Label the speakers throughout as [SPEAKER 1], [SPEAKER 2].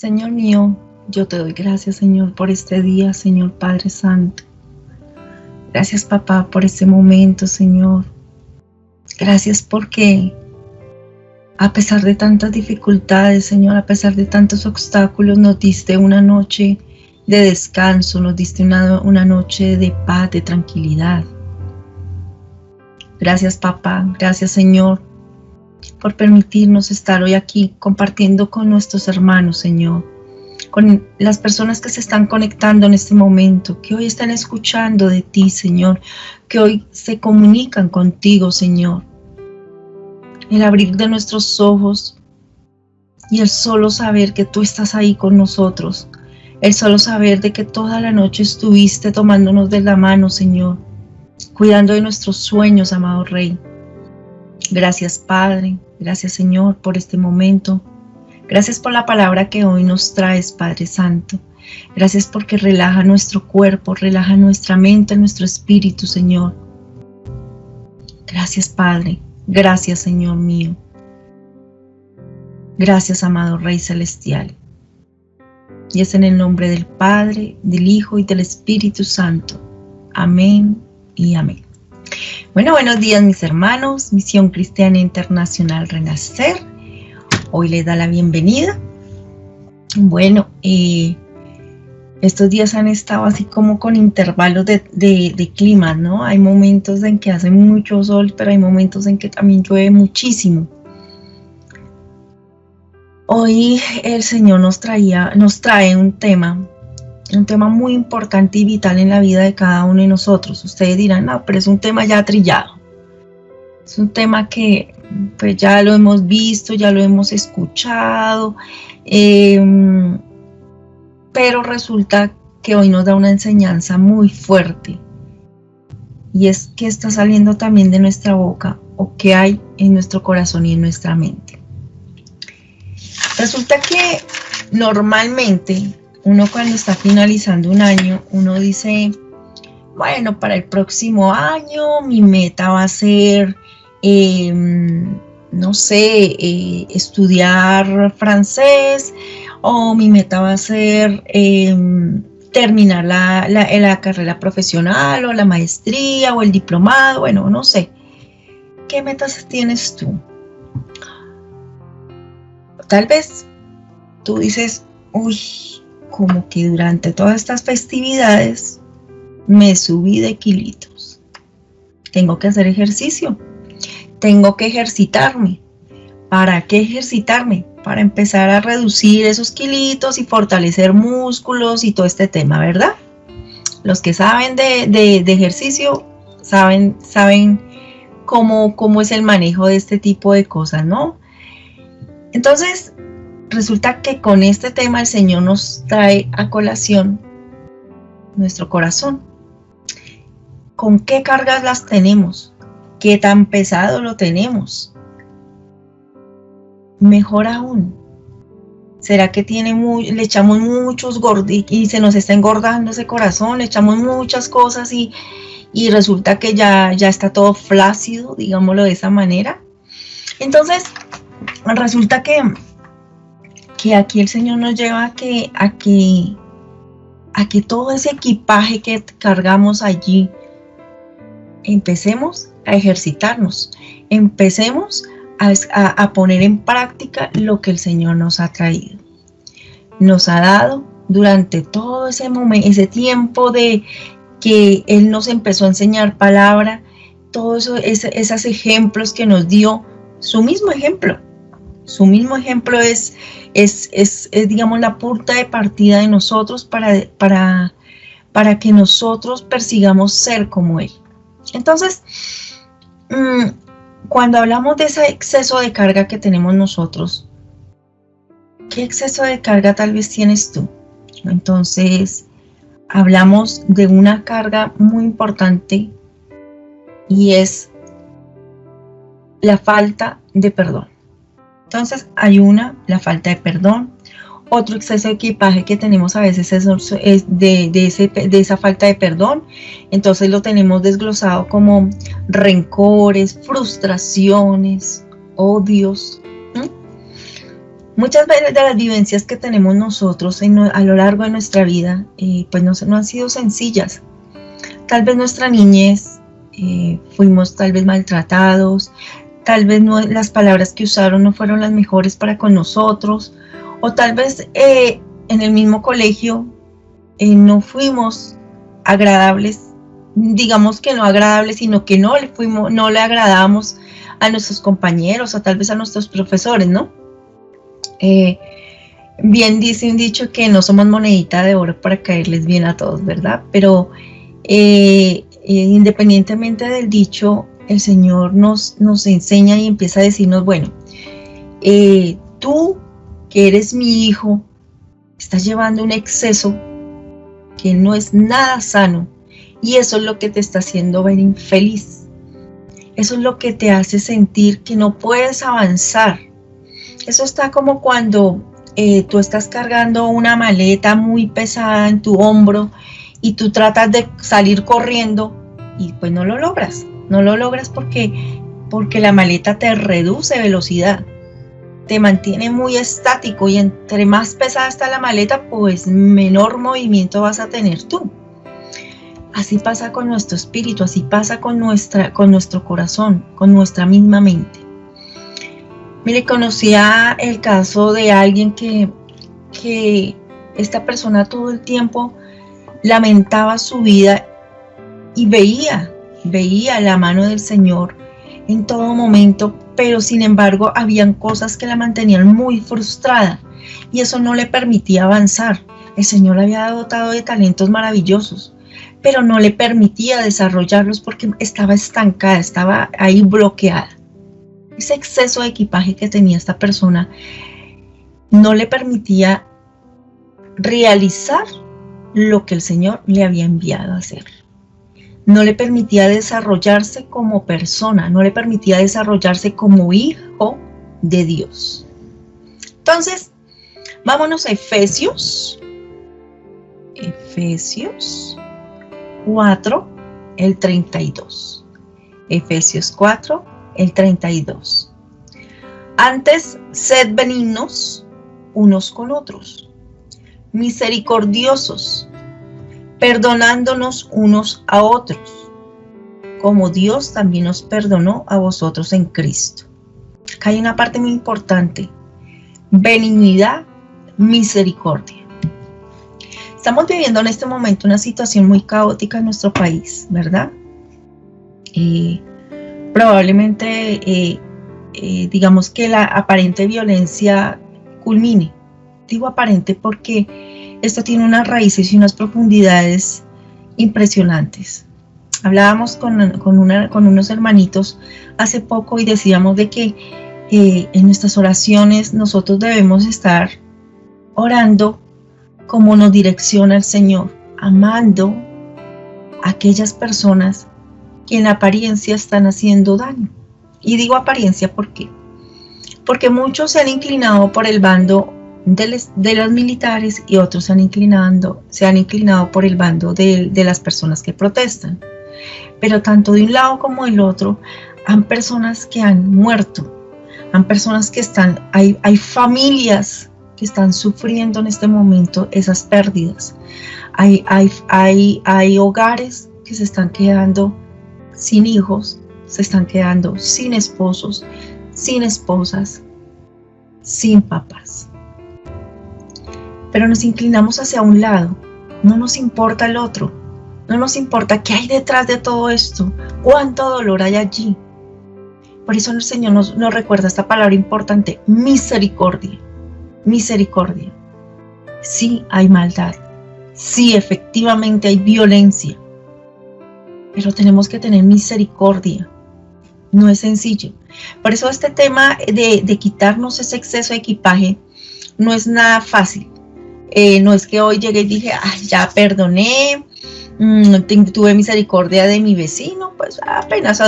[SPEAKER 1] Señor mío, yo te doy gracias, Señor, por este día, Señor Padre Santo. Gracias, papá, por este momento, Señor. Gracias porque a pesar de tantas dificultades, Señor, a pesar de tantos obstáculos, nos diste una noche de descanso, nos diste una noche de paz, de tranquilidad. Gracias, papá. Gracias, Señor, por permitirnos estar hoy aquí compartiendo con nuestros hermanos, Señor, con las personas que se están conectando en este momento, que hoy están escuchando de ti, Señor, que hoy se comunican contigo, Señor. El abrir de nuestros ojos y el solo saber que tú estás ahí con nosotros, el solo saber de que toda la noche estuviste tomándonos de la mano, Señor, cuidando de nuestros sueños, amado Rey. Gracias, Padre. Gracias, Señor, por este momento. Gracias por la palabra que hoy nos traes, Padre Santo. Gracias porque relaja nuestro cuerpo, relaja nuestra mente, nuestro espíritu, Señor. Gracias, Padre. Gracias, Señor mío. Gracias, amado Rey Celestial. Y es en el nombre del Padre, del Hijo y del Espíritu Santo. Amén y amén. Bueno, buenos días, mis hermanos. Misión Cristiana Internacional Renacer. Hoy les da la bienvenida. Bueno, estos días han estado así como con intervalos de clima, ¿no? Hay momentos en que hace mucho sol, pero hay momentos en que también llueve muchísimo. Hoy el Señor nos trae un tema muy importante y vital en la vida de cada uno de nosotros. Ustedes dirán, no, pero es un tema ya trillado. Es un tema que pues ya lo hemos visto, ya lo hemos escuchado, pero resulta que hoy nos da una enseñanza muy fuerte. Y es que está saliendo también de nuestra boca o que hay en nuestro corazón y en nuestra mente. Resulta que normalmente uno cuando está finalizando un año, uno dice, bueno, para el próximo año mi meta va a ser, no sé, estudiar francés, o mi meta va a ser terminar la carrera profesional o la maestría o el diplomado, bueno, no sé. ¿Qué metas tienes tú? Tal vez tú dices, uy, como que durante todas estas festividades me subí de kilitos. Tengo que hacer ejercicio. Tengo que ejercitarme. ¿Para qué ejercitarme? Para empezar a reducir esos kilitos y fortalecer músculos y todo este tema, ¿verdad? Los que saben de ejercicio saben cómo es el manejo de este tipo de cosas, ¿no? Entonces, resulta que con este tema el Señor nos trae a colación nuestro corazón. ¿Con qué cargas las tenemos? ¿Qué tan pesado lo tenemos? Mejor aún, ¿será que le echamos muchos gorditos y se nos está engordando ese corazón? Le echamos muchas cosas y resulta que ya está todo flácido, digámoslo de esa manera. Entonces, resulta que aquí el Señor nos lleva a que todo ese equipaje que cargamos allí, empecemos a ejercitarnos, empecemos a poner en práctica lo que el Señor nos ha traído. Nos ha dado durante todo ese momento, ese tiempo de que Él nos empezó a enseñar palabra, todos esos ejemplos que nos dio, su mismo ejemplo es digamos la punta de partida de nosotros para que nosotros persigamos ser como Él. Entonces, cuando hablamos de ese exceso de carga que tenemos nosotros, ¿qué exceso de carga tal vez tienes tú? Entonces, hablamos de una carga muy importante y es la falta de perdón. Entonces, hay la falta de perdón. Otro exceso de equipaje que tenemos a veces es de esa falta de perdón. Entonces lo tenemos desglosado como rencores, frustraciones, odios. Muchas veces de las vivencias que tenemos nosotros a lo largo de nuestra vida, pues no han sido sencillas. Tal vez nuestra niñez fuimos tal vez maltratados, tal vez las palabras que usaron no fueron las mejores para con nosotros, o tal vez en el mismo colegio no fuimos agradables, digamos que no agradables, sino que no le agradábamos a nuestros compañeros o tal vez a nuestros profesores, ¿no? Bien dice un dicho que no somos monedita de oro para caerles bien a todos, ¿verdad? Pero independientemente del dicho, el Señor nos enseña y empieza a decirnos, bueno, tú que eres mi hijo, estás llevando un exceso que no es nada sano y eso es lo que te está haciendo ver infeliz. Eso es lo que te hace sentir que no puedes avanzar. Eso está como cuando tú estás cargando una maleta muy pesada en tu hombro y tú tratas de salir corriendo y pues no lo logras. No lo logras porque la maleta te reduce velocidad, te mantiene muy estático y entre más pesada está la maleta, pues menor movimiento vas a tener tú. Así pasa con nuestro espíritu, así pasa con nuestro corazón, con nuestra misma mente. Mire, conocía el caso de alguien que esta persona todo el tiempo lamentaba su vida y veía la mano del Señor en todo momento, pero sin embargo habían cosas que la mantenían muy frustrada y eso no le permitía avanzar. El Señor la había dotado de talentos maravillosos, pero no le permitía desarrollarlos porque estaba estancada, estaba ahí bloqueada. Ese exceso de equipaje que tenía esta persona no le permitía realizar lo que el Señor le había enviado a hacer. No le permitía desarrollarse como persona, no le permitía desarrollarse como hijo de Dios. Entonces, vámonos a Efesios 4, el 32. Efesios 4, el 32. Antes, sed benignos unos con otros, misericordiosos, perdonándonos unos a otros, como Dios también nos perdonó a vosotros en Cristo. Acá hay una parte muy importante: benignidad, misericordia. Estamos viviendo en este momento una situación muy caótica en nuestro país, ¿verdad? Probablemente digamos que la aparente violencia culmine. Digo aparente porque esto tiene unas raíces y unas profundidades impresionantes. Hablábamos con unos hermanitos hace poco y decíamos de que en nuestras oraciones nosotros debemos estar orando como nos direcciona el Señor, amando a aquellas personas que en apariencia están haciendo daño. Y digo apariencia ¿por qué? Porque muchos se han inclinado por el bando de los militares y otros se han inclinado por el bando de las personas que protestan. Pero tanto de un lado como del otro, hay personas que han muerto, hay personas que hay familias que están sufriendo en este momento esas pérdidas. Hay hogares que se están quedando sin hijos, se están quedando sin esposos, sin esposas, sin papás. Pero nos inclinamos hacia un lado, no nos importa el otro, no nos importa qué hay detrás de todo esto, cuánto dolor hay allí. Por eso el Señor nos recuerda esta palabra importante: misericordia. Misericordia. Sí hay maldad, sí efectivamente hay violencia, pero tenemos que tener misericordia. No es sencillo. Por eso este tema de quitarnos ese exceso de equipaje no es nada fácil. No es que hoy llegué y dije, ya perdoné, tuve misericordia de mi vecino, pues apenas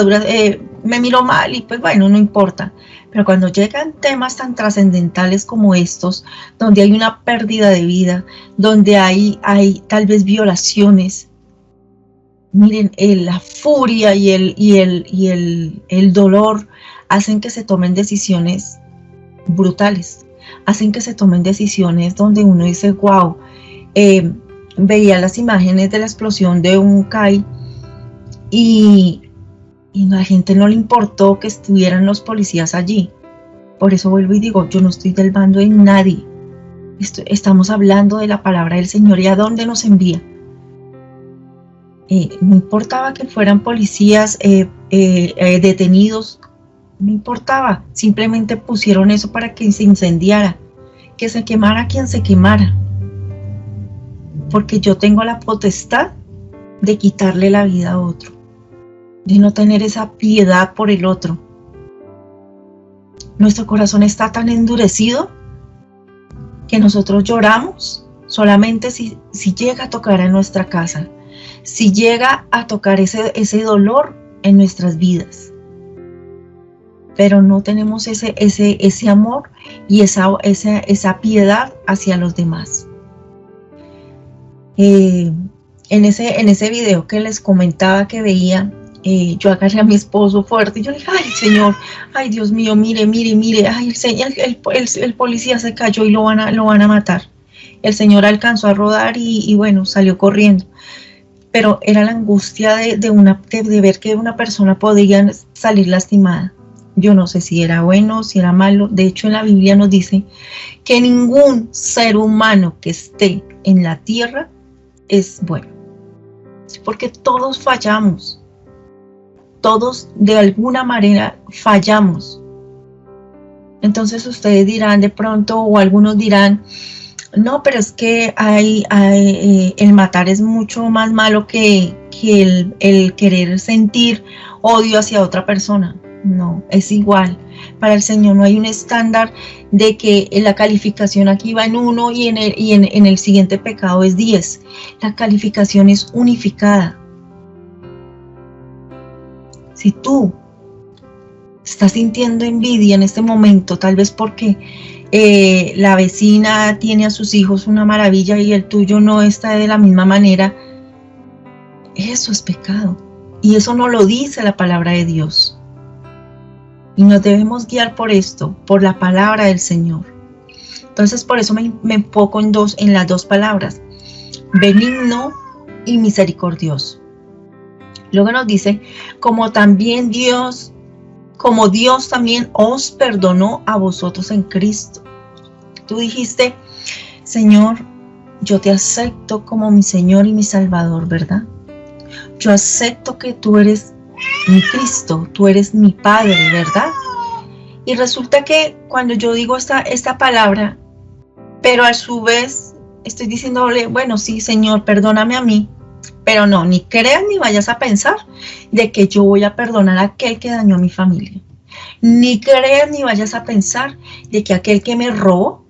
[SPEAKER 1] me miró mal y pues bueno, no importa. Pero cuando llegan temas tan trascendentales como estos, donde hay una pérdida de vida, donde hay tal vez violaciones, miren, la furia y el dolor hacen que se tomen decisiones brutales, hacen que se tomen decisiones donde uno dice, wow, veía las imágenes de la explosión de un CAI y a la gente no le importó que estuvieran los policías allí. Por eso vuelvo y digo, yo no estoy del bando de nadie. Estamos hablando de la palabra del Señor y a dónde nos envía. No importaba que fueran policías detenidos, no importaba, simplemente pusieron eso para que se incendiara, que se quemara quien se quemara, porque yo tengo la potestad de quitarle la vida a otro, de no tener esa piedad por el otro. Nuestro corazón está tan endurecido que nosotros lloramos solamente si llega a tocar en nuestra casa, si llega a tocar ese dolor en nuestras vidas. Pero no tenemos ese amor y esa piedad hacia los demás. En ese video que les comentaba que veía, yo agarré a mi esposo fuerte y yo le dije, ay Señor, ay Dios mío, mire, ay el policía se cayó y lo van a matar. El Señor alcanzó a rodar y bueno, salió corriendo. Pero era la angustia de ver que una persona podía salir lastimada. Yo no sé si era bueno, si era malo. De hecho, en la Biblia nos dice que ningún ser humano que esté en la tierra es bueno. Porque todos fallamos. Todos de alguna manera fallamos. Entonces ustedes dirán de pronto, o algunos dirán, no, pero es que el matar es mucho más malo que el querer sentir odio hacia otra persona. No, es igual. Para el Señor no hay un estándar de que la calificación aquí va en 1 y en el siguiente pecado es 10. La calificación es unificada. Si tú estás sintiendo envidia en este momento, tal vez porque la vecina tiene a sus hijos una maravilla y el tuyo no está de la misma manera, eso es pecado. Y eso no lo dice la palabra de Dios. Y nos debemos guiar por esto, por la palabra del Señor. Entonces, por eso me enfoco en las dos palabras, benigno y misericordioso. Luego nos dice, como Dios también os perdonó a vosotros en Cristo. Tú dijiste, Señor, yo te acepto como mi Señor y mi Salvador, ¿verdad? Yo acepto que tú eres mi Cristo, tú eres mi Padre, ¿verdad? Y resulta que cuando yo digo esta palabra, pero a su vez estoy diciéndole, bueno, sí, Señor, perdóname a mí, pero no, ni creas ni vayas a pensar de que yo voy a perdonar a aquel que dañó a mi familia. Ni creas ni vayas a pensar de que aquel que me robó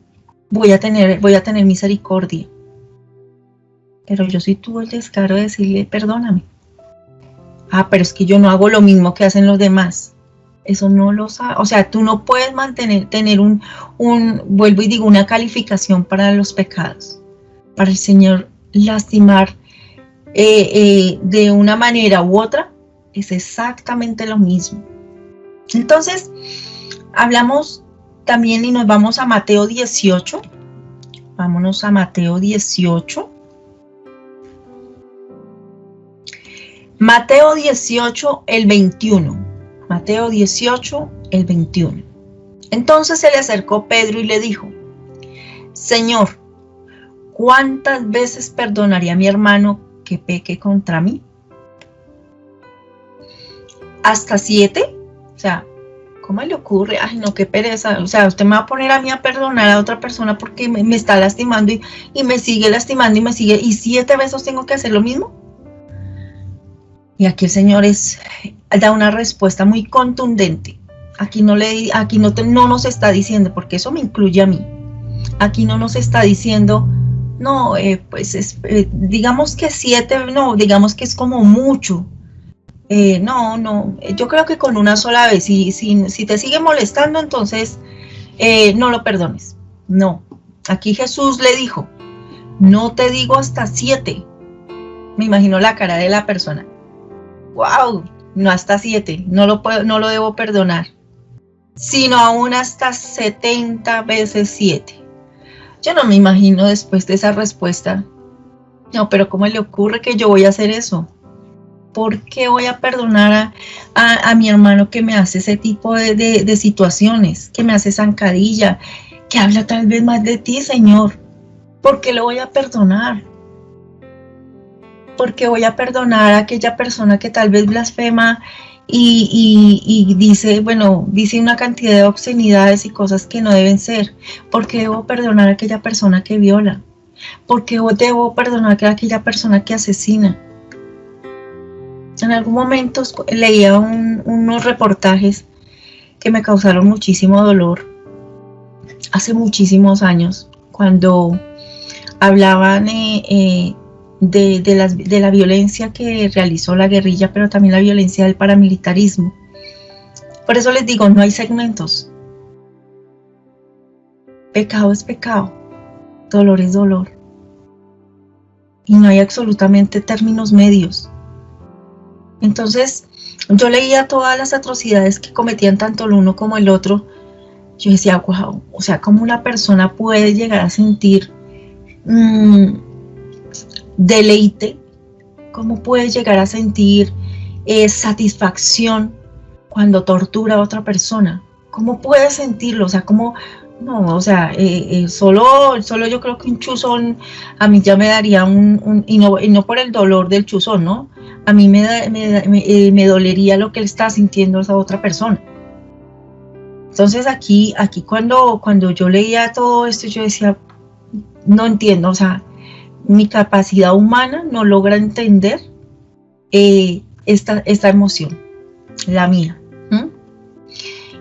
[SPEAKER 1] voy a tener misericordia. Pero yo sí tuve el descaro de decirle, perdóname. Ah, pero es que yo no hago lo mismo que hacen los demás. Eso no lo sabe. O sea, tú no puedes tener vuelvo y digo, una calificación para los pecados. Para el Señor lastimar de una manera u otra es exactamente lo mismo. Entonces, hablamos también y nos vamos a Mateo 18. Vámonos a Mateo 18. Mateo 18, el 21. Mateo 18, el 21. Entonces se le acercó Pedro y le dijo, Señor, ¿cuántas veces perdonaría a mi hermano que peque contra mí? ¿Hasta 7? O sea, ¿cómo le ocurre? Ay, no, qué pereza. O sea, usted me va a poner a mí a perdonar a otra persona porque me está lastimando y me sigue lastimando y me sigue. ¿Y 7 veces tengo que hacer lo mismo? Y aquí el Señor da una respuesta muy contundente. Aquí no nos está diciendo, porque eso me incluye a mí. Aquí no nos está diciendo, no, digamos que 7, no, digamos que es como mucho. No, yo creo que con una sola vez, si te sigue molestando, entonces no lo perdones. No, aquí Jesús le dijo, no te digo hasta 7. Me imagino la cara de la persona. Wow, no hasta 7, no lo debo perdonar. sino aún hasta 70 veces 7. Yo no me imagino después de esa respuesta. No, pero ¿cómo le ocurre que yo voy a hacer eso? ¿Por qué voy a perdonar a mi hermano que me hace ese tipo de situaciones? Que me hace zancadilla, que habla tal vez más de ti, Señor. ¿Por qué lo voy a perdonar? ¿Por qué voy a perdonar a aquella persona que tal vez blasfema y dice, bueno, dice una cantidad de obscenidades y cosas que no deben ser? ¿Por qué debo perdonar a aquella persona que viola? ¿Por qué debo perdonar a aquella persona que asesina? En algún momento leía unos reportajes que me causaron muchísimo dolor hace muchísimos años, cuando hablaban de la violencia que realizó la guerrilla, pero también la violencia del paramilitarismo. Por eso les digo, no hay segmentos. Pecado es pecado, dolor es dolor. Y no hay absolutamente términos medios. Entonces, yo leía todas las atrocidades que cometían tanto el uno como el otro. Yo decía, wow, o sea, ¿cómo una persona puede llegar a sentir deleite? ¿Cómo puede llegar a sentir satisfacción cuando tortura a otra persona? ¿Cómo puede sentirlo? O sea, ¿cómo? No, o sea, solo yo creo que un chuzón a mí ya me daría y no por el dolor del chuzón, ¿no? A mí me dolería lo que le está sintiendo esa otra persona. Entonces aquí cuando yo leía todo esto, yo decía, no entiendo, o sea, mi capacidad humana no logra entender esta emoción, la mía.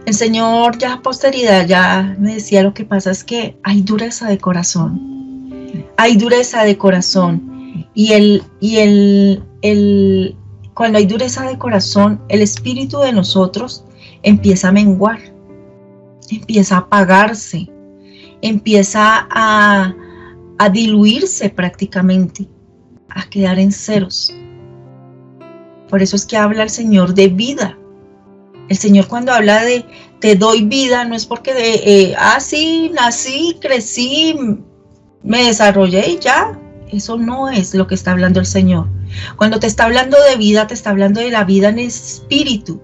[SPEAKER 1] El Señor ya a posteridad ya me decía, lo que pasa es que hay dureza de corazón. Hay dureza de corazón. Y cuando hay dureza de corazón, el espíritu de nosotros empieza a menguar, empieza a apagarse, empieza a diluirse prácticamente, a quedar en ceros. Por eso es que habla el Señor de vida. El Señor cuando habla de te doy vida, no es porque sí, nací, crecí, me desarrollé y ya. Eso no es lo que está hablando el Señor. Cuando te está hablando de vida, te está hablando de la vida en espíritu.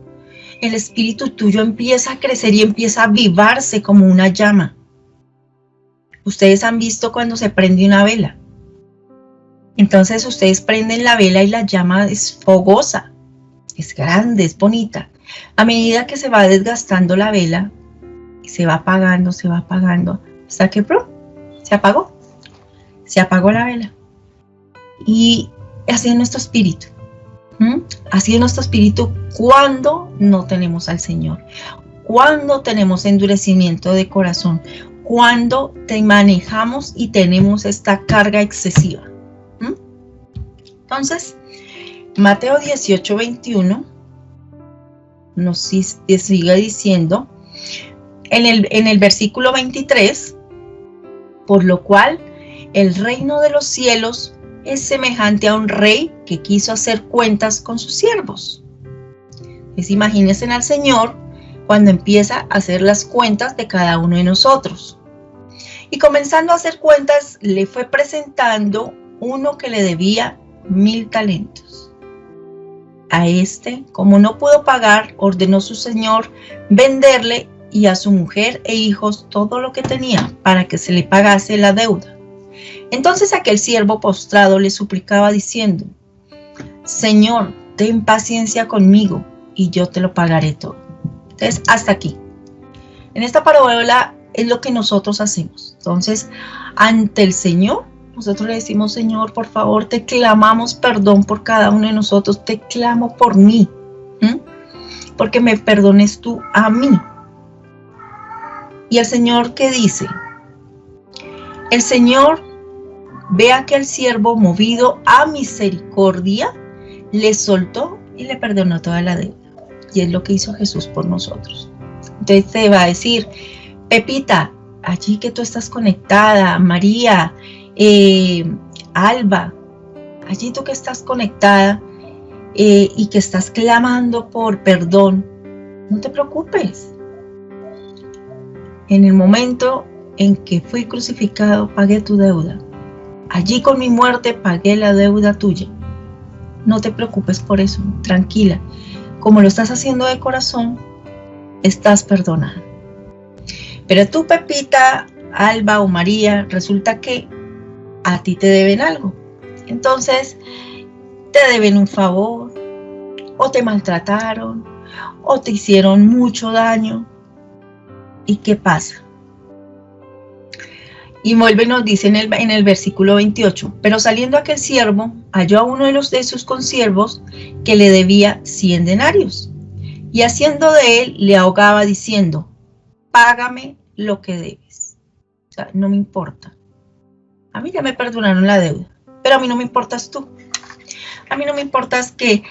[SPEAKER 1] El espíritu tuyo empieza a crecer y empieza a avivarse como una llama. Ustedes han visto cuando se prende una vela. Entonces ustedes prenden la vela y la llama es fogosa, es grande, es bonita. A medida que se va desgastando la vela, se va apagando, hasta que se apagó la vela. Y así es nuestro espíritu. Así es nuestro espíritu cuando no tenemos al Señor, cuando tenemos endurecimiento de corazón, cuando te manejamos y tenemos esta carga excesiva. Entonces, Mateo 18:21 nos sigue diciendo en el versículo 23, por lo cual el reino de los cielos es semejante a un rey que quiso hacer cuentas con sus siervos. Pues imagínense al Señor cuando empieza a hacer las cuentas de cada uno de nosotros. Y comenzando a hacer cuentas, le fue presentando uno que le debía 1000 talentos. A este, como no pudo pagar, ordenó su señor venderle y a su mujer e hijos todo lo que tenía para que se le pagase la deuda. Entonces aquel siervo postrado le suplicaba diciendo: Señor, ten paciencia conmigo y yo te lo pagaré todo. Entonces, hasta aquí. En esta parábola es lo que nosotros hacemos. Entonces, ante el Señor, nosotros le decimos: Señor, por favor, te clamamos perdón por cada uno de nosotros, te clamo por mí, porque me perdones tú a mí. Y el Señor, ¿qué dice? El Señor ve a aquel siervo movido a misericordia, le soltó y le perdonó toda la deuda. Y es lo que hizo Jesús por nosotros. Entonces te va a decir: Pepita, allí que tú estás conectada, María, Alba, allí tú que estás conectada y que estás clamando por perdón, no te preocupes. En el momento en que fui crucificado, pagué tu deuda. Allí con mi muerte pagué la deuda tuya. No te preocupes por eso, tranquila. Como lo estás haciendo de corazón, estás perdonada. Pero tú, Pepita, Alba o María, resulta que a ti te deben algo. Entonces, te deben un favor, o te maltrataron, o te hicieron mucho daño. ¿Y qué pasa? Y vuelve y nos dice en el versículo 28, pero saliendo aquel siervo, halló a uno de sus consiervos que le debía 100 denarios. Y haciendo de él, le ahogaba diciendo, págame lo que debes. O sea, no me importa. A mí ya me perdonaron la deuda, pero a mí no me importas tú. A mí no me importa que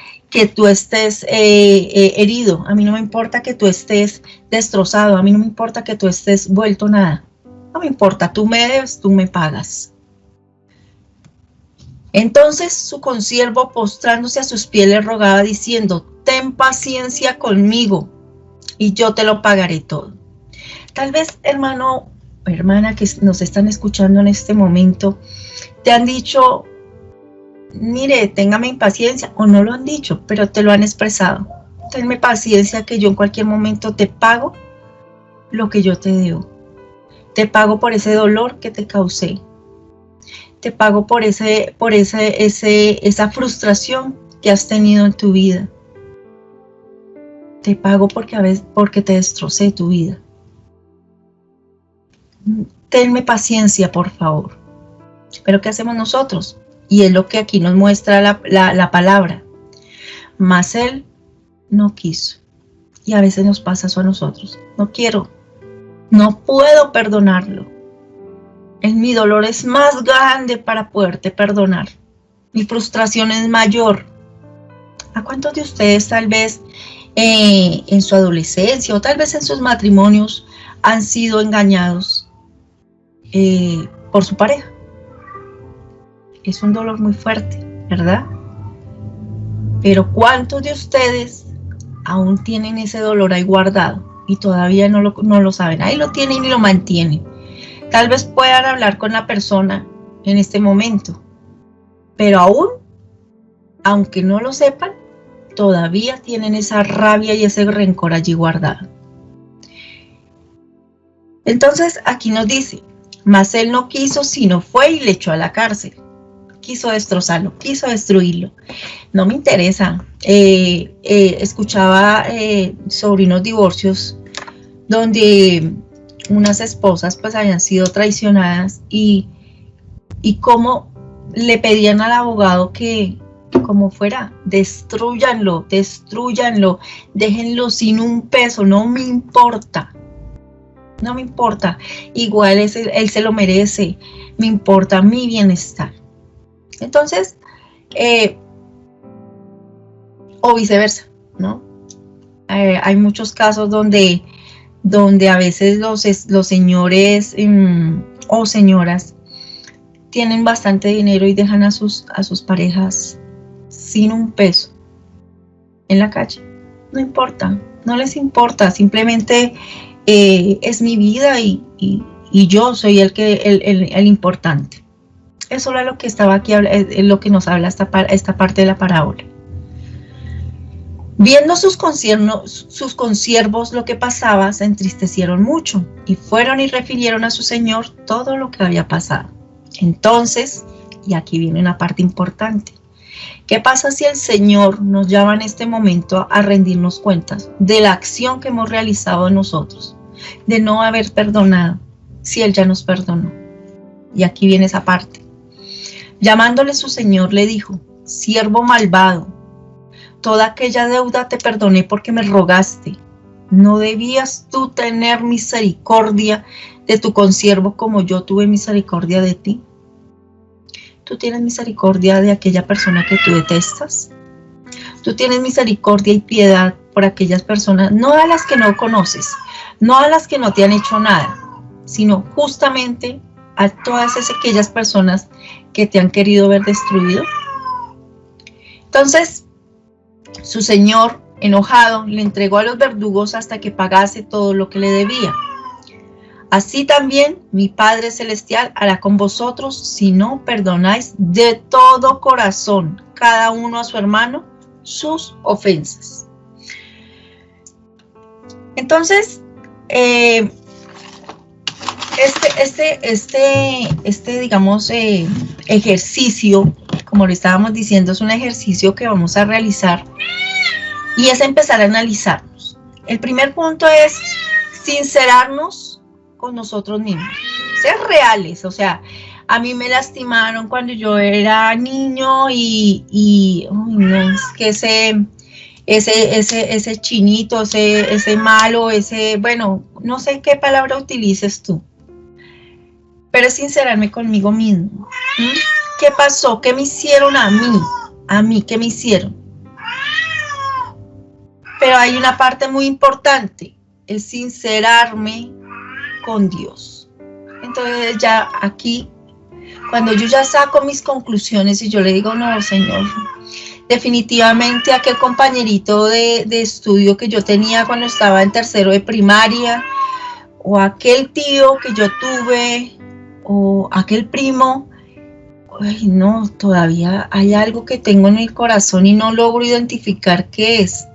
[SPEAKER 1] tú estés herido. A mí no me importa que tú estés destrozado. A mí no me importa que tú estés vuelto nada. No me importa, tú me debes, tú me pagas. Entonces su consiervo, postrándose a sus pies, le rogaba diciendo, ten paciencia conmigo y yo te lo pagaré todo. Tal vez, hermano o hermana que nos están escuchando en este momento, te han dicho, mire, téngame paciencia, o no lo han dicho, pero te lo han expresado. Tenme paciencia que yo en cualquier momento te pago lo que yo te debo. Te pago por ese dolor que te causé. Te pago por esa frustración que has tenido en tu vida. Te pago porque te destrocé tu vida. Tenme paciencia, por favor. Pero ¿qué hacemos nosotros? Y es lo que aquí nos muestra la palabra. Mas él no quiso. Y a veces nos pasa eso a nosotros. No quiero. No puedo perdonarlo. Mi dolor es más grande para poderte perdonar. Mi frustración es mayor. ¿A cuántos de ustedes tal vez en su adolescencia o tal vez en sus matrimonios han sido engañados por su pareja? Es un dolor muy fuerte, ¿verdad? Pero ¿cuántos de ustedes aún tienen ese dolor ahí guardado y todavía no lo saben? Ahí lo tienen y lo mantienen. Tal vez puedan hablar con la persona en este momento, pero aún, aunque no lo sepan, todavía tienen esa rabia y ese rencor allí guardado. Entonces aquí nos dice, mas él no quiso, sino fue y le echó a la cárcel. Quiso destrozarlo, quiso destruirlo. No me interesa. Escuchaba sobre unos divorcios donde unas esposas pues habían sido traicionadas y cómo le pedían al abogado que como fuera, destrúyanlo, déjenlo sin un peso, no me importa. No me importa, igual él se lo merece, me importa mi bienestar. Entonces, o viceversa, ¿no? Hay muchos casos donde a veces los señores o señoras tienen bastante dinero y dejan a sus parejas sin un peso en la calle. No importa, no les importa, simplemente es mi vida y yo soy el importante. Eso era lo que estaba aquí, es lo que nos habla esta parte de la parábola. Viendo sus consiervos lo que pasaba, se entristecieron mucho y fueron y refirieron a su señor todo lo que había pasado. Entonces, y aquí viene una parte importante, ¿qué pasa si el Señor nos llama en este momento a rendirnos cuentas de la acción que hemos realizado nosotros, de no haber perdonado, si Él ya nos perdonó? Y aquí viene esa parte. Llamándole su Señor le dijo, siervo malvado, toda aquella deuda te perdoné porque me rogaste. ¿No debías tú tener misericordia de tu consiervo como yo tuve misericordia de ti? ¿Tú tienes misericordia de aquella persona que tú detestas? ¿Tú tienes misericordia y piedad por aquellas personas, no a las que no conoces, no a las que no te han hecho nada, sino justamente a todas aquellas personas que te han querido ver destruido? Entonces, su señor, enojado, le entregó a los verdugos hasta que pagase todo lo que le debía. Así también mi Padre Celestial hará con vosotros si no perdonáis de todo corazón, cada uno a su hermano, sus ofensas. Entonces, digamos, ejercicio, como le estábamos diciendo, es un ejercicio que vamos a realizar y es empezar a analizarnos. El primer punto es sincerarnos con nosotros mismos, ser reales. O sea, a mí me lastimaron cuando yo era niño y no, es que ese chinito, ese malo, bueno, no sé qué palabra utilices tú, pero es sincerarme conmigo mismo. ¿Qué pasó? ¿Qué me hicieron a mí? ¿A mí qué me hicieron? Pero hay una parte muy importante, es sincerarme con Dios. Entonces ya aquí, cuando yo ya saco mis conclusiones y yo le digo, no, Señor, definitivamente aquel compañerito de estudio que yo tenía cuando estaba en tercero de primaria, o aquel tío que yo tuve, o aquel primo, ay, no, todavía hay algo que tengo en el corazón y no logro identificar qué es.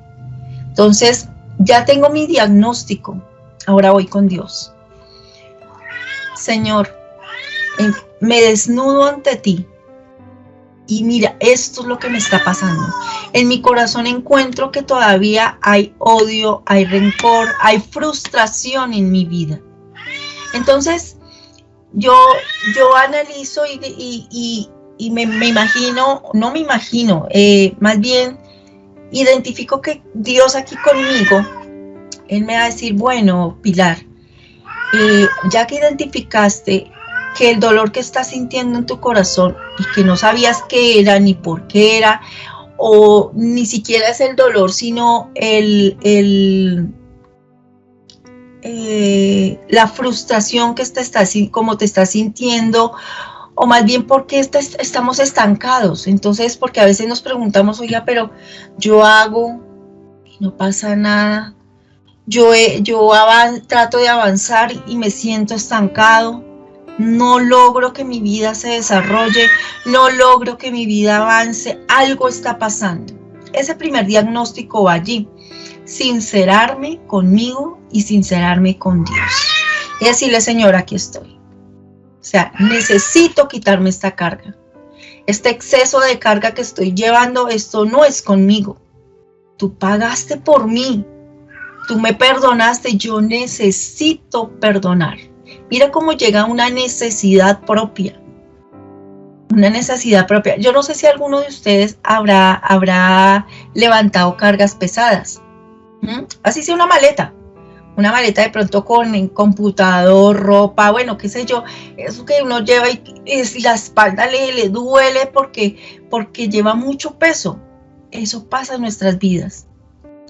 [SPEAKER 1] Entonces, ya tengo mi diagnóstico, ahora voy con Dios. Señor, me desnudo ante ti. Y mira, esto es lo que me está pasando. En mi corazón encuentro que todavía hay odio, hay rencor, hay frustración en mi vida. Entonces, yo analizo y me imagino, no me imagino, más bien identifico que Dios aquí conmigo, Él me va a decir, bueno, Pilar, ya que identificaste que el dolor que estás sintiendo en tu corazón y que no sabías qué era ni por qué era, o ni siquiera es el dolor, sino la frustración que como te estás sintiendo, o más bien porque estamos estancados. Entonces, porque a veces nos preguntamos, oiga, pero yo hago y no pasa nada, yo trato de avanzar y me siento estancado, no logro que mi vida se desarrolle, no logro que mi vida avance, algo está pasando. Ese primer diagnóstico va allí, sincerarme conmigo y sincerarme con Dios. Y decirle, Señor, aquí estoy. O sea, necesito quitarme esta carga. Este exceso de carga que estoy llevando, esto no es conmigo. Tú pagaste por mí. Tú me perdonaste, yo necesito perdonar. Mira cómo llega una necesidad propia. Una necesidad propia. Yo no sé si alguno de ustedes habrá levantado cargas pesadas. Así sea una maleta de pronto con computador, ropa, bueno, qué sé yo, eso que uno lleva y la espalda le duele porque lleva mucho peso. Eso pasa en nuestras vidas.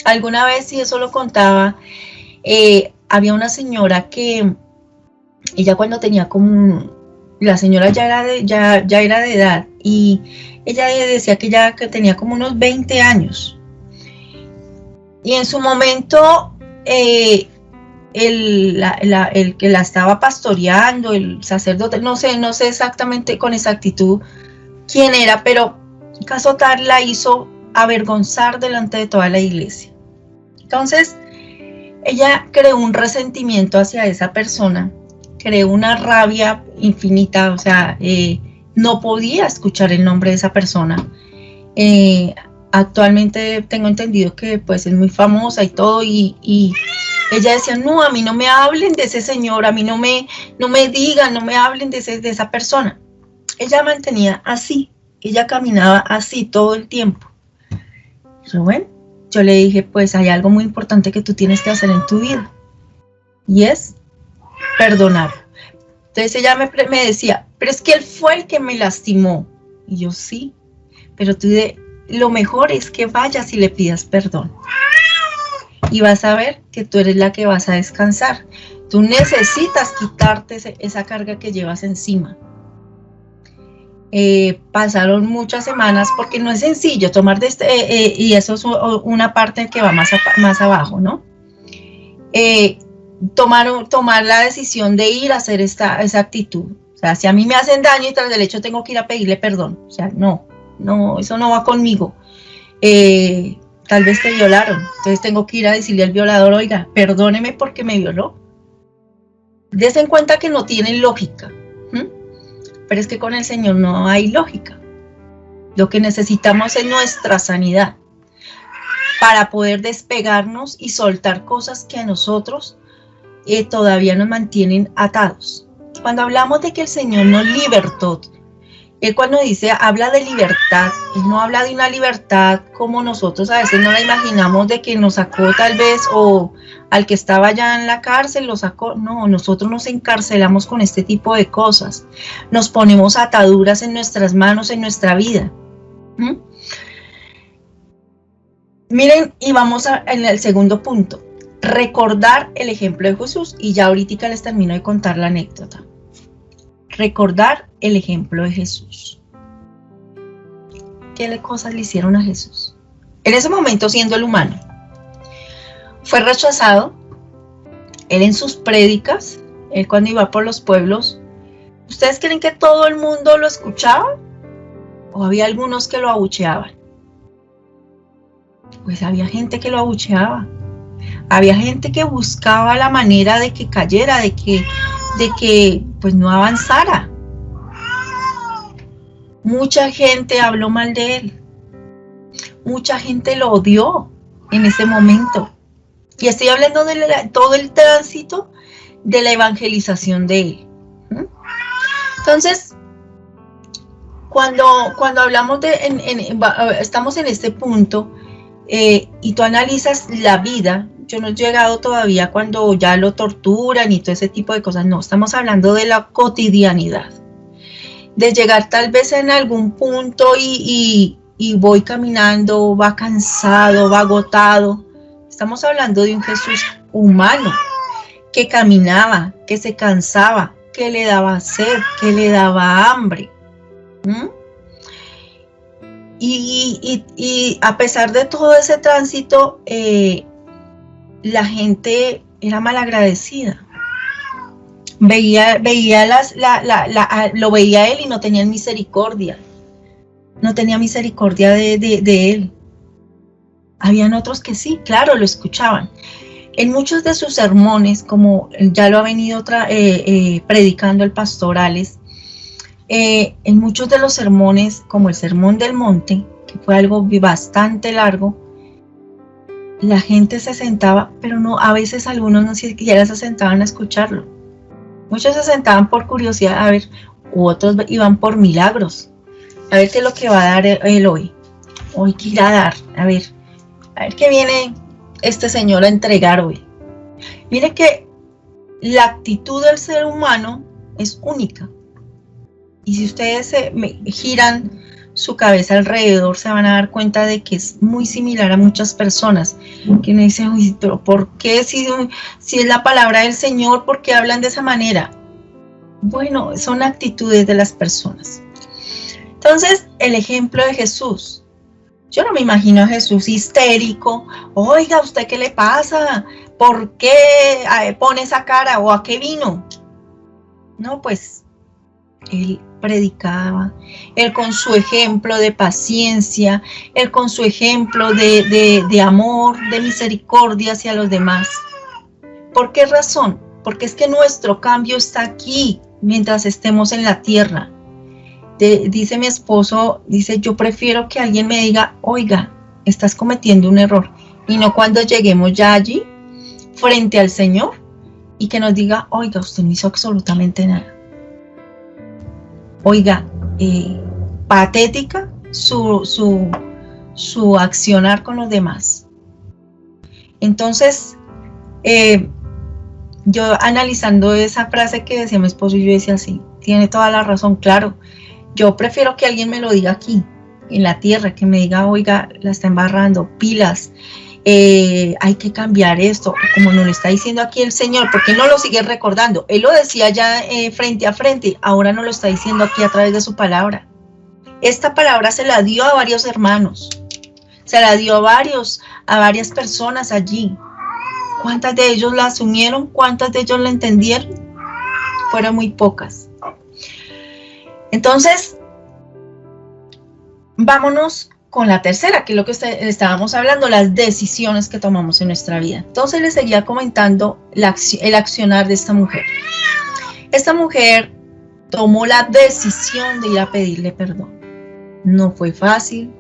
[SPEAKER 1] Alguna vez, y eso lo contaba, había una señora que ella cuando tenía la señora ya era de edad, y ella decía que tenía como unos 20 años. Y en su momento, el que la estaba pastoreando, el sacerdote, no sé exactamente con exactitud quién era, pero caso tal la hizo avergonzar delante de toda la iglesia. Entonces, ella creó un resentimiento hacia esa persona, creó una rabia infinita, o sea, no podía escuchar el nombre de esa persona. Actualmente tengo entendido que pues es muy famosa y todo, y ella decía, no, a mí no me hablen de ese señor, a mí no me digan, no me hablen de esa persona. Ella mantenía así, ella caminaba así todo el tiempo. Pero bueno, yo le dije, pues hay algo muy importante que tú tienes que hacer en tu vida, y es perdonar. Entonces ella me decía, pero es que él fue el que me lastimó. Y yo, sí, pero lo mejor es que vayas y le pidas perdón. Y vas a ver que tú eres la que vas a descansar. Tú necesitas quitarte esa carga que llevas encima. Pasaron muchas semanas, porque no es sencillo tomar y eso es una parte que va más abajo, ¿no? tomar la decisión de ir a hacer esa actitud. O sea, si a mí me hacen daño y tras del hecho tengo que ir a pedirle perdón. O sea, no, eso no va conmigo. Tal vez te violaron, entonces tengo que ir a decirle al violador, oiga, perdóneme porque me violó. Des en cuenta que no tienen lógica, pero es que con el Señor no hay lógica. Lo que necesitamos es nuestra sanidad para poder despegarnos y soltar cosas que a nosotros todavía nos mantienen atados. Cuando hablamos de que el Señor nos libertó, Él cuando dice, habla de libertad, Él no habla de una libertad como nosotros a veces no la imaginamos, de que nos sacó tal vez, o al que estaba ya en la cárcel lo sacó. No, nosotros nos encarcelamos con este tipo de cosas. Nos ponemos ataduras en nuestras manos, en nuestra vida. Miren, y vamos en el segundo punto. Recordar el ejemplo de Jesús. Y ya ahorita les termino de contar la anécdota. Recordar el ejemplo de Jesús. ¿Qué cosas le hicieron a Jesús? En ese momento, siendo el humano, fue rechazado. Él en sus prédicas, él cuando iba por los pueblos, ¿ustedes creen que todo el mundo lo escuchaba? ¿O había algunos que lo abucheaban? Pues había gente que lo abucheaba. Había gente que buscaba la manera de que cayera, de que pues no avanzara. Mucha gente habló mal de él. Mucha gente lo odió en ese momento. Y estoy hablando de todo el tránsito de la evangelización de él. Entonces, cuando hablamos estamos en este punto, y tú analizas la vida. Yo no he llegado todavía cuando ya lo torturan y todo ese tipo de cosas. No, estamos hablando de la cotidianidad. De llegar tal vez en algún punto y voy caminando, va cansado, va agotado. Estamos hablando de un Jesús humano que caminaba, que se cansaba, que le daba sed, que le daba hambre. Y a pesar de todo ese tránsito, la gente era malagradecida. Lo veía él y no tenían misericordia. No tenía misericordia de él. Habían otros que sí, claro, lo escuchaban. En muchos de sus sermones, como ya lo ha venido predicando el pastor Alex, en muchos de los sermones, como el Sermón del Monte, que fue algo bastante largo, la gente se sentaba, pero no, a veces algunos no siquiera se sentaban a escucharlo. Muchos se sentaban por curiosidad, a ver, u otros iban por milagros. A ver qué es lo que va a dar él hoy. Hoy qué irá a dar, a ver qué viene este señor a entregar hoy. Mire que la actitud del ser humano es única. Y si ustedes giran su cabeza alrededor, se van a dar cuenta de que es muy similar a muchas personas que me dicen, uy, pero ¿por qué si es la palabra del Señor, por qué hablan de esa manera? Bueno, son actitudes de las personas. Entonces, el ejemplo de Jesús. Yo no me imagino a Jesús histérico. Oiga, ¿usted qué le pasa? ¿Por qué pone esa cara? ¿O a qué vino? No, pues, él predicaba, él con su ejemplo de paciencia, él con su ejemplo de amor, de misericordia hacia los demás. ¿Por qué razón? Porque es que nuestro cambio está aquí, mientras estemos en la tierra. Dice mi esposo, dice, yo prefiero que alguien me diga, oiga, estás cometiendo un error, y no cuando lleguemos ya allí, frente al Señor, y que nos diga, oiga, usted no hizo absolutamente nada. Oiga, patética su accionar con los demás. Entonces, yo analizando esa frase que decía mi esposo, yo decía, sí, tiene toda la razón, claro. Yo prefiero que alguien me lo diga aquí, en la tierra, que me diga, oiga, la está embarrando, pilas, hay que cambiar esto, como nos lo está diciendo aquí el Señor, porque no lo sigue recordando. Él lo decía ya frente a frente, ahora nos lo está diciendo aquí a través de su palabra. Esta palabra se la dio a varios hermanos, se la dio a varias personas allí, ¿Cuántas de ellos la asumieron? ¿Cuántas de ellos la entendieron? Fueron muy pocas. Entonces, vámonos con la tercera, que es lo que estábamos hablando, las decisiones que tomamos en nuestra vida. Entonces les seguía comentando el accionar de esta mujer. Esta mujer tomó la decisión de ir a pedirle perdón. No fue fácil,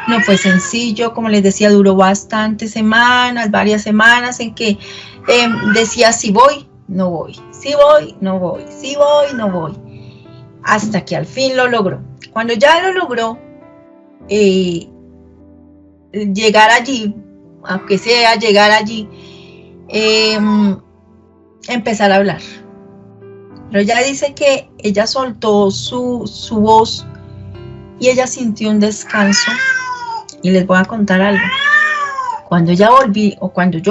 [SPEAKER 1] no fue sencillo, como les decía, duró bastantes semanas, varias semanas en que decía si voy, no voy, si voy, no voy, si voy, no voy, hasta que al fin lo logró. Cuando ya lo logró, llegar allí, aunque sea llegar allí, empezar a hablar. Pero ella dice que ella soltó su voz y ella sintió un descanso. Y les voy a contar algo. Cuando yo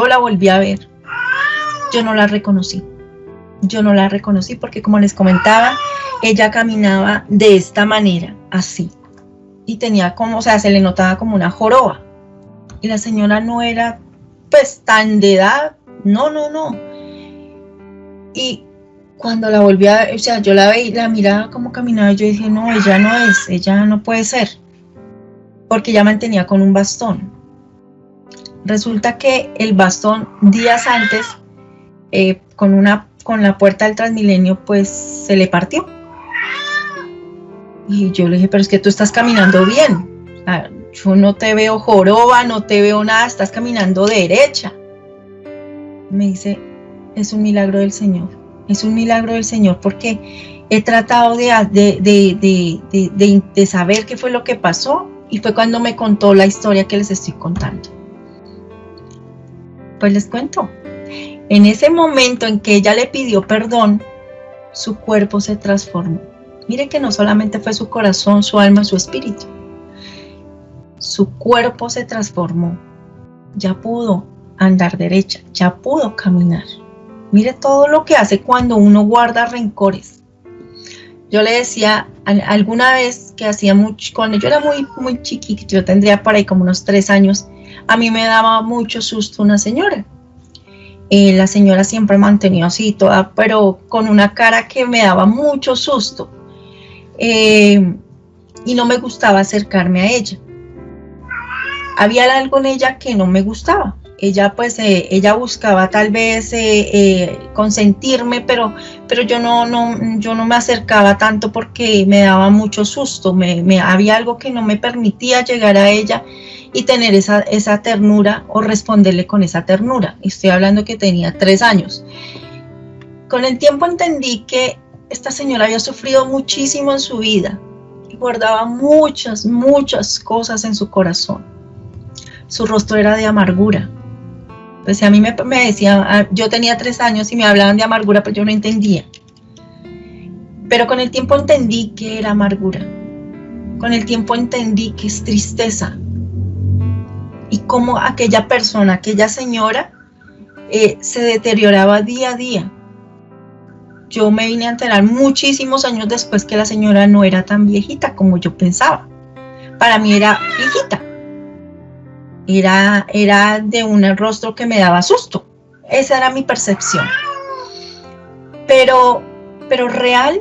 [SPEAKER 1] la volví a ver, yo no la reconocí. Yo no la reconocí porque, como les comentaba, ella caminaba de esta manera, así. Y tenía como, o sea, se le notaba como una joroba. Y la señora no era, pues, tan de edad. No. Y cuando la volví a ver, o sea, yo la veía, la miraba como caminaba, y yo dije, no, ella no puede ser. Porque ella mantenía con un bastón. Resulta que el bastón, días antes, con la puerta del Transmilenio, pues, se le partió. Y yo le dije, pero es que tú estás caminando bien. O sea, yo no te veo joroba, no te veo nada, estás caminando derecha. Me dice, es un milagro del Señor. Es un milagro del Señor porque he tratado de saber qué fue lo que pasó, y fue cuando me contó la historia que les estoy contando. Pues les cuento. En ese momento en que ella le pidió perdón, su cuerpo se transformó. Mire que no solamente fue su corazón, su alma, su espíritu. Su cuerpo se transformó. Ya pudo andar derecha, ya pudo caminar. Mire todo lo que hace cuando uno guarda rencores. Yo le decía alguna vez que hacía mucho, cuando yo era muy chiquita, yo tendría por ahí como unos 3 años, a mí me daba mucho susto una señora. La señora siempre mantenía así toda, pero con una cara que me daba mucho susto. Y no me gustaba acercarme a ella. Había algo en ella que no me gustaba. Ella buscaba tal vez consentirme, pero yo no me acercaba tanto porque me daba mucho susto. Había algo que no me permitía llegar a ella y tener esa ternura o responderle con esa ternura. Estoy hablando que tenía 3 años. Con el tiempo entendí que esta señora había sufrido muchísimo en su vida y guardaba muchas cosas en su corazón. Su rostro era de amargura. Pues a mí me decían, yo tenía 3 años y me hablaban de amargura, pero yo no entendía. Pero con el tiempo entendí que era amargura. Con el tiempo entendí que es tristeza. Y cómo aquella persona, aquella señora, se deterioraba día a día. Yo me vine a enterar muchísimos años después que la señora no era tan viejita como yo pensaba. Para mí era viejita. Era de un rostro que me daba susto. Esa era mi percepción. Pero real,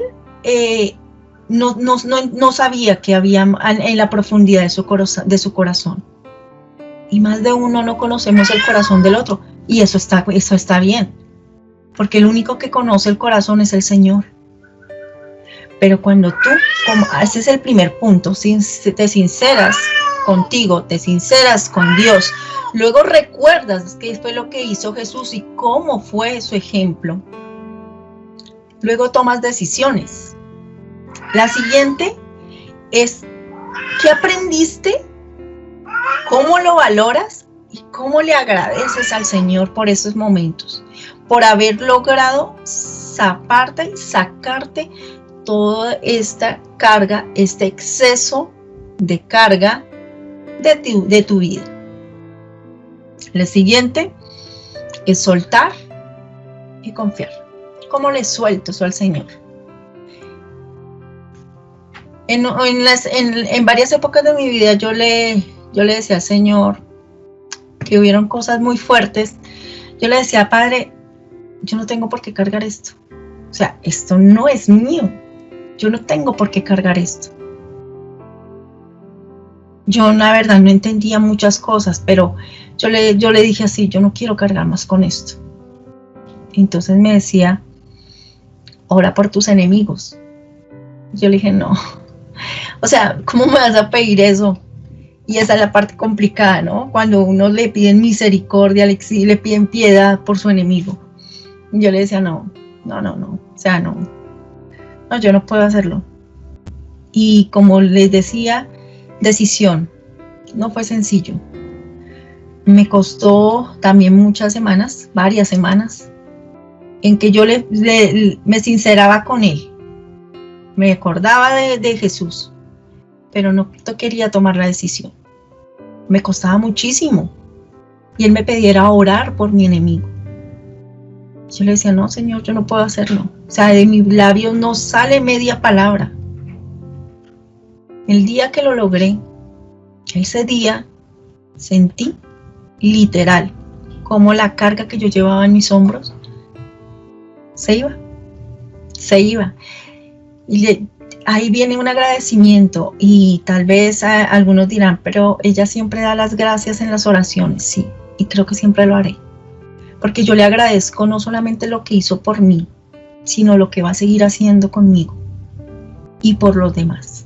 [SPEAKER 1] no sabía que había en la profundidad de su corazón. Y más de uno no conocemos el corazón del otro. Y eso está bien. Porque el único que conoce el corazón es el Señor. Pero cuando tú, ese es el primer punto, te sinceras contigo, te sinceras con Dios, luego recuerdas qué fue lo que hizo Jesús y cómo fue su ejemplo, luego tomas decisiones. La siguiente es, ¿qué aprendiste? ¿Cómo lo valoras? ¿Y cómo le agradeces al Señor por esos momentos? Por haber logrado sacarte toda esta carga, este exceso de carga de tu vida. La siguiente es soltar y confiar. ¿Cómo le suelto eso al Señor? En varias épocas de mi vida yo le decía al Señor que hubieron cosas muy fuertes Yo le decía, Padre, yo no tengo por qué cargar esto. O sea, esto no es mío. Yo no tengo por qué cargar esto. Yo la verdad no entendía muchas cosas, pero yo le dije así, yo no quiero cargar más con esto. Entonces me decía, ora por tus enemigos. Yo le dije, no. O sea, ¿cómo me vas a pedir eso? Y esa es la parte complicada, ¿no? Cuando uno le piden misericordia, le piden piedad por su enemigo. Y yo le decía, no. O sea, no, yo no puedo hacerlo. Y como les decía, decisión. No fue sencillo. Me costó también muchas semanas, varias semanas, en que yo me sinceraba con él. Me acordaba de Jesús, pero no quería tomar la decisión. Me costaba muchísimo. Y él me pidiera orar por mi enemigo. Yo le decía, no, Señor, yo no puedo hacerlo. O sea, de mis labios no sale media palabra. El día que lo logré, ese día sentí literal como la carga que yo llevaba en mis hombros se iba. Y ahí viene un agradecimiento, y tal vez algunos dirán, pero ella siempre da las gracias en las oraciones. Sí, y creo que siempre lo haré. Porque yo le agradezco no solamente lo que hizo por mí, sino lo que va a seguir haciendo conmigo y por los demás,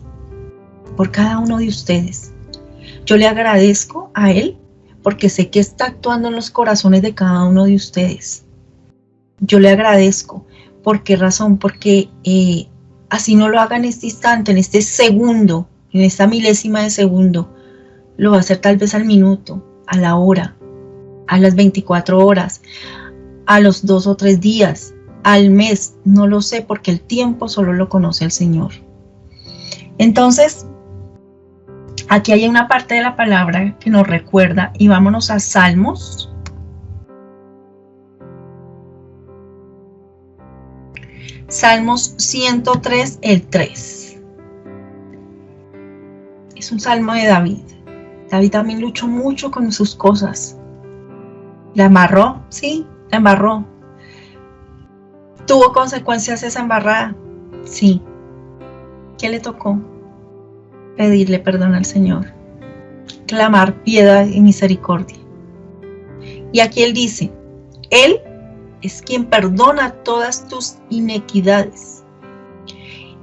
[SPEAKER 1] por cada uno de ustedes. Yo le agradezco a él porque sé que está actuando en los corazones de cada uno de ustedes. Yo le agradezco. ¿Por qué razón? Porque así no lo haga en este instante, en este segundo, en esta milésima de segundo, lo va a hacer tal vez al minuto, a la hora, a las 24 horas, a los 2 o 3 días, al mes, no lo sé, porque el tiempo solo lo conoce el Señor. Entonces, aquí hay una parte de la palabra que nos recuerda, y vámonos a Salmos. Salmos 103, el 3. Es un salmo de David. David también luchó mucho con sus cosas. ¿La embarró? Sí, la embarró. ¿Tuvo consecuencias esa embarrada? Sí. ¿Qué le tocó? Pedirle perdón al Señor. Clamar piedad y misericordia. Y aquí él dice, Él es quien perdona todas tus iniquidades,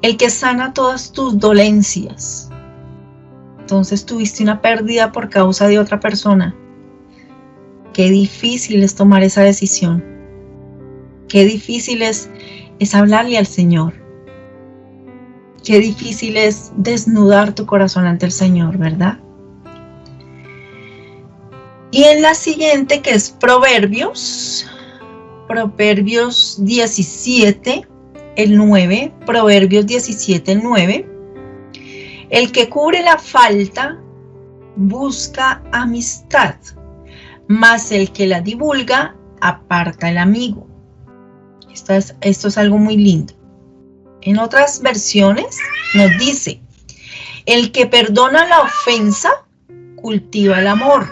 [SPEAKER 1] el que sana todas tus dolencias. Entonces tuviste una pérdida por causa de otra persona. Qué difícil es tomar esa decisión. Qué difícil es hablarle al Señor. Qué difícil es desnudar tu corazón ante el Señor, ¿verdad? Y en la siguiente, que es Proverbios 17, el 9, Proverbios 17, el 9. El que cubre la falta busca amistad, mas el que la divulga aparta el amigo. Esto es algo muy lindo. En otras versiones nos dice, el que perdona la ofensa cultiva el amor.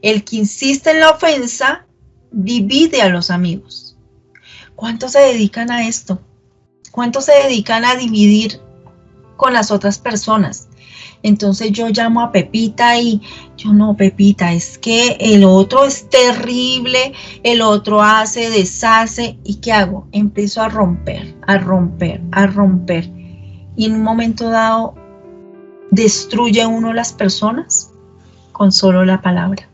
[SPEAKER 1] El que insiste en la ofensa divide a los amigos. ¿Cuántos se dedican a esto? ¿Cuántos se dedican a dividir con las otras personas? Entonces yo llamo a Pepita y yo no, Pepita, es que el otro es terrible, el otro hace, deshace. ¿Y qué hago? Empiezo a romper. Y en un momento dado destruye uno las personas con solo la palabra.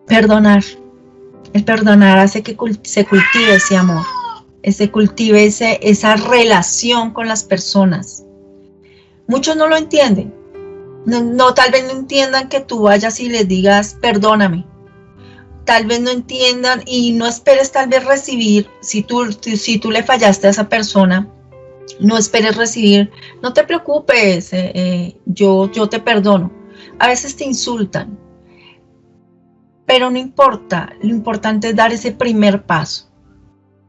[SPEAKER 1] Perdonar. El perdonar hace que se cultive ese amor. Se cultive esa relación con las personas. Muchos no lo entienden. No, tal vez no entiendan que tú vayas y les digas, perdóname. Tal vez no entiendan y no esperes tal vez recibir, si tú le fallaste a esa persona, no esperes recibir, no te preocupes, yo te perdono. A veces te insultan, pero no importa, lo importante es dar ese primer paso.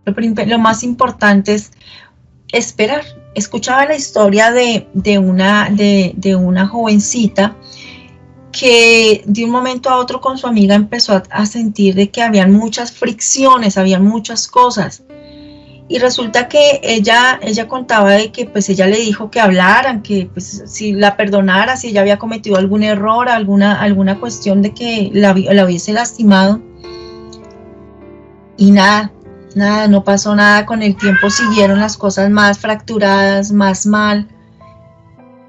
[SPEAKER 1] Lo más importante es esperar. Escuchaba la historia de una jovencita que de un momento a otro con su amiga empezó a sentir de que habían muchas fricciones, habían muchas cosas. Y resulta que ella contaba de que pues ella le dijo que hablaran, que pues si la perdonara, si ella había cometido algún error, alguna cuestión de que la hubiese lastimado. Y nada, no pasó nada. Con el tiempo siguieron las cosas más fracturadas, más mal.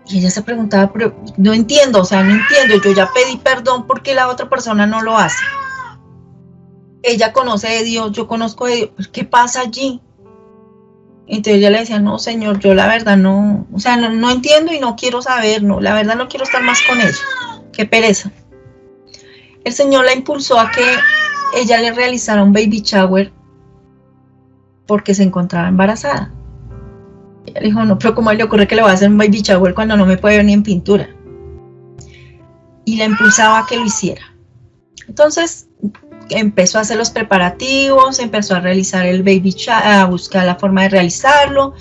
[SPEAKER 1] Y ella se preguntaba, pero no entiendo, yo ya pedí perdón, ¿por qué la otra persona no lo hace? Ella conoce de Dios, yo conozco de Dios, ¿qué pasa allí? Entonces ella le decía, no, Señor, yo la verdad no, no entiendo y no quiero saber, no, la verdad no quiero estar más con ella, qué pereza. El Señor la impulsó a que ella le realizara un baby shower porque se encontraba embarazada. Ella le dijo, no, pero ¿cómo le ocurre que le voy a hacer un baby shower cuando no me puede ver ni en pintura? Y la impulsaba a que lo hiciera. Entonces empezó a hacer los preparativos, empezó a realizar el baby shower, a buscar la forma de realizarlo,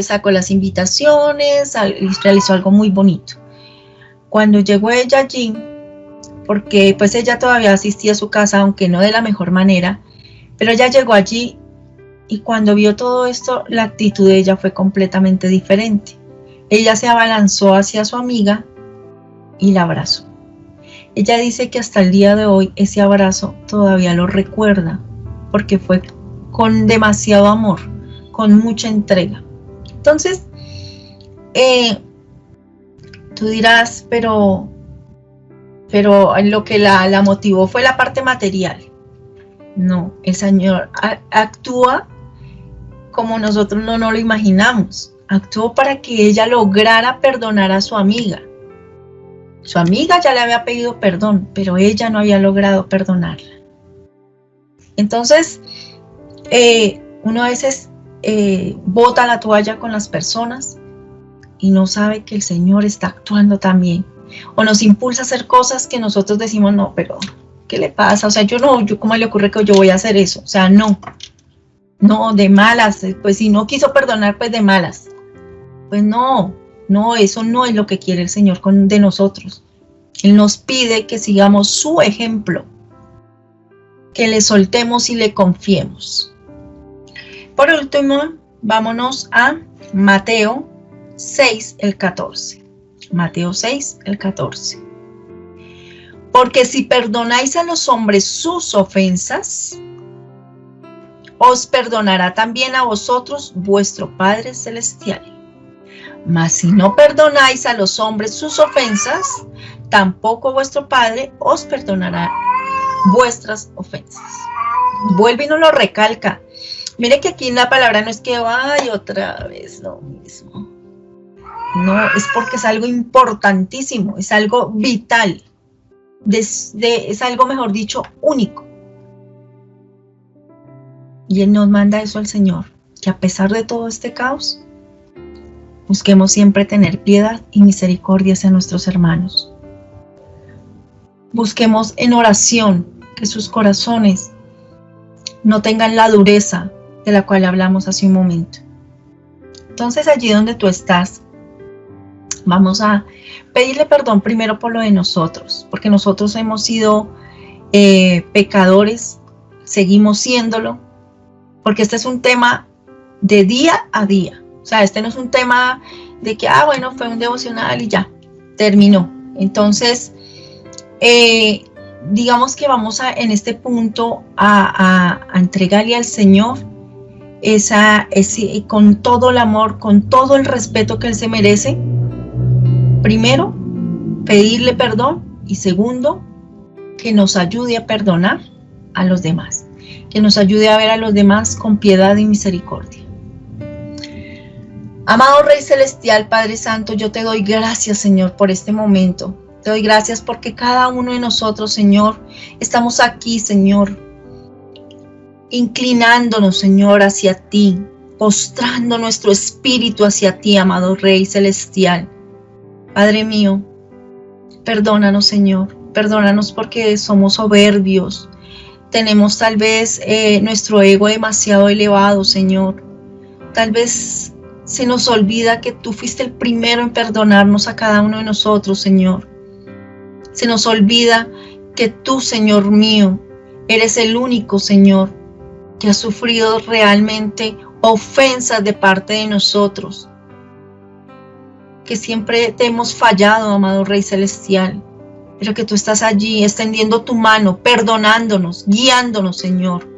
[SPEAKER 1] sacó las invitaciones, realizó algo muy bonito. Cuando llegó ella allí, porque pues ella todavía asistía a su casa, aunque no de la mejor manera, pero ella llegó allí. Y cuando vio todo esto, la actitud de ella fue completamente diferente. Ella se abalanzó hacia su amiga y la abrazó. Ella dice que hasta el día de hoy ese abrazo todavía lo recuerda, porque fue con demasiado amor, con mucha entrega. Entonces, tú dirás, pero lo que la motivó fue la parte material. No, el Señor actúa como nosotros no lo imaginamos. Actuó para que ella lograra perdonar a su amiga. Su amiga ya le había pedido perdón, pero ella no había logrado perdonarla. Entonces, uno a veces bota la toalla con las personas y no sabe que el Señor está actuando también. O nos impulsa a hacer cosas que nosotros decimos, no, pero ¿qué le pasa? yo ¿cómo le ocurre que yo voy a hacer eso? No, de malas, pues si no quiso perdonar, pues de malas. Pues no, eso no es lo que quiere el Señor de nosotros. Él nos pide que sigamos su ejemplo, que le soltemos y le confiemos. Por último, vámonos a Mateo 6, el 14. Mateo 6, el 14. Porque si perdonáis a los hombres sus ofensas, os perdonará también a vosotros vuestro Padre Celestial. Mas si no perdonáis a los hombres sus ofensas, tampoco vuestro Padre os perdonará vuestras ofensas. Vuelve y nos lo recalca. Mire que aquí en la palabra no es que vaya otra vez lo mismo. No, es porque es algo importantísimo, es algo vital, es algo, mejor dicho, único. Y Él nos manda eso al Señor, que a pesar de todo este caos, busquemos siempre tener piedad y misericordia hacia nuestros hermanos. Busquemos en oración que sus corazones no tengan la dureza de la cual hablamos hace un momento. Entonces, allí donde tú estás, vamos a pedirle perdón primero por lo de nosotros, porque nosotros hemos sido pecadores, seguimos siéndolo, porque este es un tema de día a día. O sea, este no es un tema de que, bueno, fue un devocional y ya, terminó. Entonces, digamos que vamos en este punto a entregarle al Señor con todo el amor, con todo el respeto que Él se merece. Primero, pedirle perdón, y segundo, que nos ayude a perdonar a los demás, que nos ayude a ver a los demás con piedad y misericordia. Amado Rey Celestial, Padre Santo, yo te doy gracias, Señor, por este momento. Te doy gracias porque cada uno de nosotros, Señor, estamos aquí, Señor, inclinándonos, Señor, hacia ti, postrando nuestro espíritu hacia ti, amado Rey Celestial. Padre mío, perdónanos, Señor, perdónanos porque somos soberbios, tenemos tal vez nuestro ego demasiado elevado, Señor. Tal vez se nos olvida que tú fuiste el primero en perdonarnos a cada uno de nosotros, Señor. Se nos olvida que tú, Señor mío, eres el único, Señor, que ha sufrido realmente ofensas de parte de nosotros, que siempre te hemos fallado, amado Rey Celestial, pero que tú estás allí extendiendo tu mano, perdonándonos, guiándonos, Señor.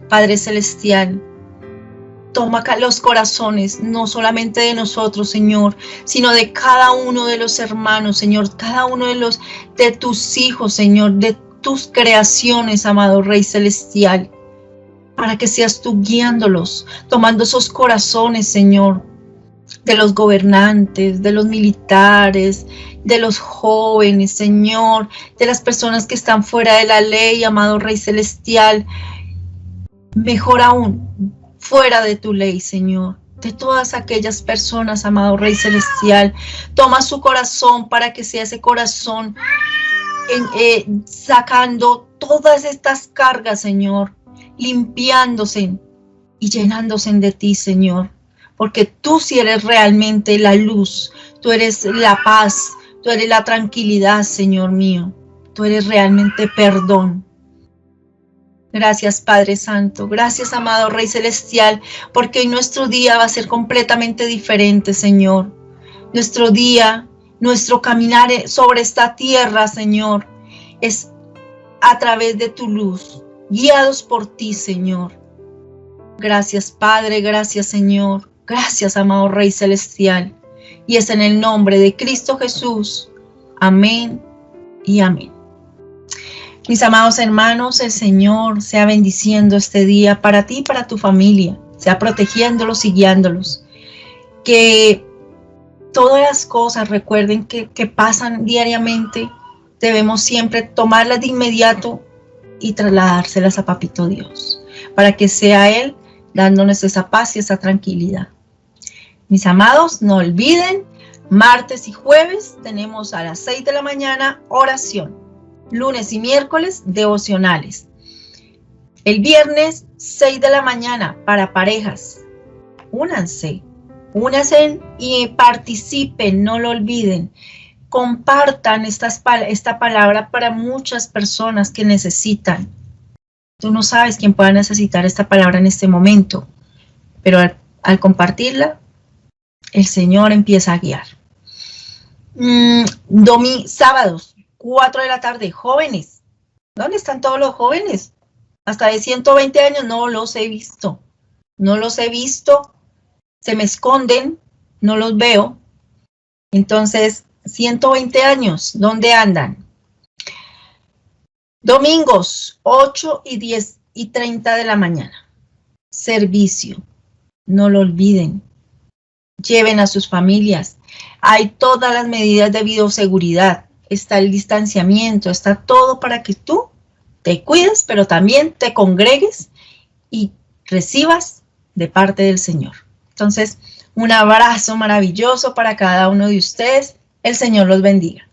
[SPEAKER 1] Padre Celestial, toma los corazones, no solamente de nosotros, Señor, sino de cada uno de los hermanos, Señor, cada uno de tus hijos, Señor, de tus creaciones, amado Rey Celestial, para que seas tú guiándolos, tomando esos corazones, Señor, de los gobernantes, de los militares, de los jóvenes, Señor, de las personas que están fuera de la ley, amado Rey Celestial, mejor aún, fuera de tu ley, Señor, de todas aquellas personas, amado Rey Celestial. Toma su corazón para que sea ese corazón sacando todas estas cargas, Señor, limpiándose y llenándose de ti, Señor, porque tú sí eres realmente la luz, tú eres la paz, tú eres la tranquilidad, Señor mío, tú eres realmente perdón. Gracias, Padre Santo. Gracias, amado Rey Celestial, porque hoy nuestro día va a ser completamente diferente, Señor. Nuestro día, nuestro caminar sobre esta tierra, Señor, es a través de tu luz, guiados por ti, Señor. Gracias, Padre. Gracias, Señor. Gracias, amado Rey Celestial. Y es en el nombre de Cristo Jesús. Amén y amén. Mis amados hermanos, el Señor sea bendiciendo este día para ti y para tu familia, sea protegiéndolos y guiándolos. Que todas las cosas, recuerden que pasan diariamente, debemos siempre tomarlas de inmediato y trasladárselas a Papito Dios, para que sea Él dándonos esa paz y esa tranquilidad. Mis amados, no olviden, martes y jueves tenemos a las 6 de la mañana oración. Lunes y miércoles, devocionales. El viernes, 6 de la mañana, para parejas. Únanse y participen, no lo olviden. Compartan esta palabra para muchas personas que necesitan. Tú no sabes quién pueda necesitar esta palabra en este momento, pero al compartirla, el Señor empieza a guiar. Sábados, 4 de la tarde, jóvenes. ¿Dónde están todos los jóvenes? Hasta de 120 años no los he visto. No los he visto. Se me esconden. No los veo. Entonces, 120 años, ¿dónde andan? Domingos, 8 y 10 y 30 de la mañana. Servicio. No lo olviden. Lleven a sus familias. Hay todas las medidas de bioseguridad. Está el distanciamiento, está todo para que tú te cuides, pero también te congregues y recibas de parte del Señor. Entonces, un abrazo maravilloso para cada uno de ustedes. El Señor los bendiga.